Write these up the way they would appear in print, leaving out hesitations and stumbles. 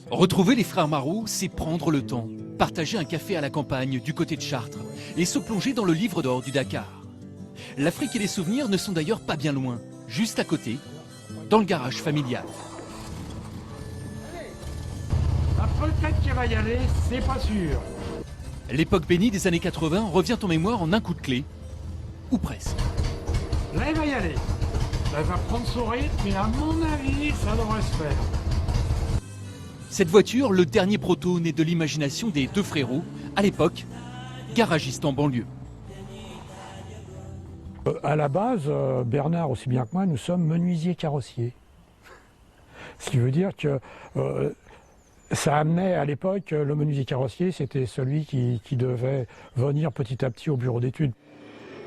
Retrouver les frères Marot, c'est prendre le temps, partager un café à la campagne du côté de Chartres et se plonger dans le livre d'or du Dakar. L'Afrique et les souvenirs ne sont d'ailleurs pas bien loin, juste à côté, dans le garage familial. Peut-être qu'elle va y aller, c'est pas sûr. L'époque bénie des années 80 revient en mémoire en un coup de clé, ou presque. Là, elle va y aller. Elle va prendre son rythme, mais à mon avis, ça devrait se faire. Cette voiture, le dernier proto né de l'imagination des deux frérots, à l'époque, garagistes en banlieue. À la base, Bernard, aussi bien que moi, nous sommes menuisiers carrossiers. Ce qui veut dire que ça amenait à l'époque, le menuisier carrossier, c'était celui qui devait venir petit à petit au bureau d'études.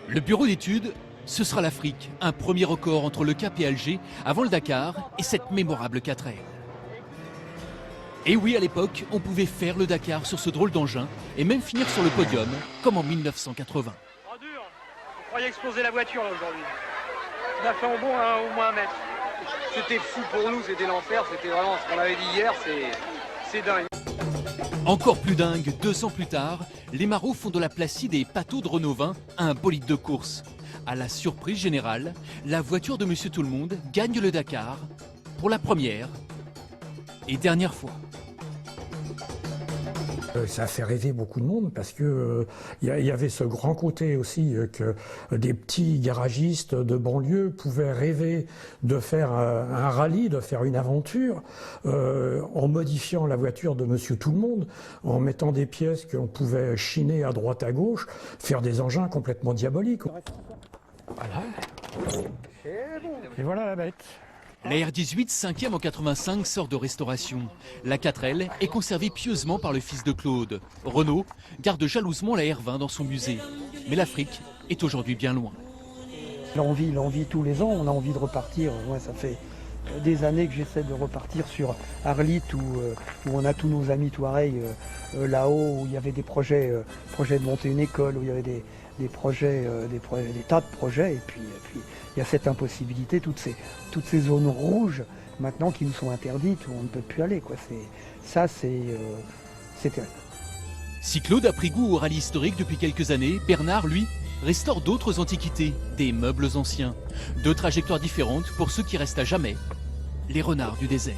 Le bureau d'études, ce sera l'Afrique, un premier record entre le Cap et Alger, avant le Dakar et cette mémorable 4L. Et oui, à l'époque, on pouvait faire le Dakar sur ce drôle d'engin et même finir sur le podium, comme en 1980. Oh dur, on croyait exploser la voiture là aujourd'hui. On a fait en bon au moins 1 mètre. C'était fou pour nous, c'était l'enfer, c'était vraiment ce qu'on avait dit hier, c'est dingue. Encore plus dingue, 2 ans plus tard, les Marot font de la Placide et Pato de Renault 20 un bolide de course. À la surprise générale, la voiture de Monsieur Tout-le-Monde gagne le Dakar pour la première et dernière fois. Ça a fait rêver beaucoup de monde parce que y avait ce grand côté aussi que des petits garagistes de banlieue pouvaient rêver de faire un rallye, de faire une aventure en modifiant la voiture de Monsieur Tout-le-Monde, en mettant des pièces qu'on pouvait chiner à droite à gauche, faire des engins complètement diaboliques. Voilà. Et voilà la bête. La R18, 5e en 85, sort de restauration. La 4L est conservée pieusement par le fils de Claude. Renault garde jalousement la R20 dans son musée. Mais l'Afrique est aujourd'hui bien loin. L'envie tous les ans, on a envie de repartir. Moi, ça fait des années que j'essaie de repartir sur Arlit où on a tous nos amis Touareg là-haut, où il y avait des projets de monter une école, où il y avait des tas de projets, et puis il y a cette impossibilité, toutes ces zones rouges maintenant qui nous sont interdites, où on ne peut plus aller, quoi. C'est terrible. Si Claude a pris goût au rallye historique depuis quelques années, Bernard, lui, restaure d'autres antiquités, des meubles anciens. 2 trajectoires différentes pour ceux qui restent à jamais, les renards du désert.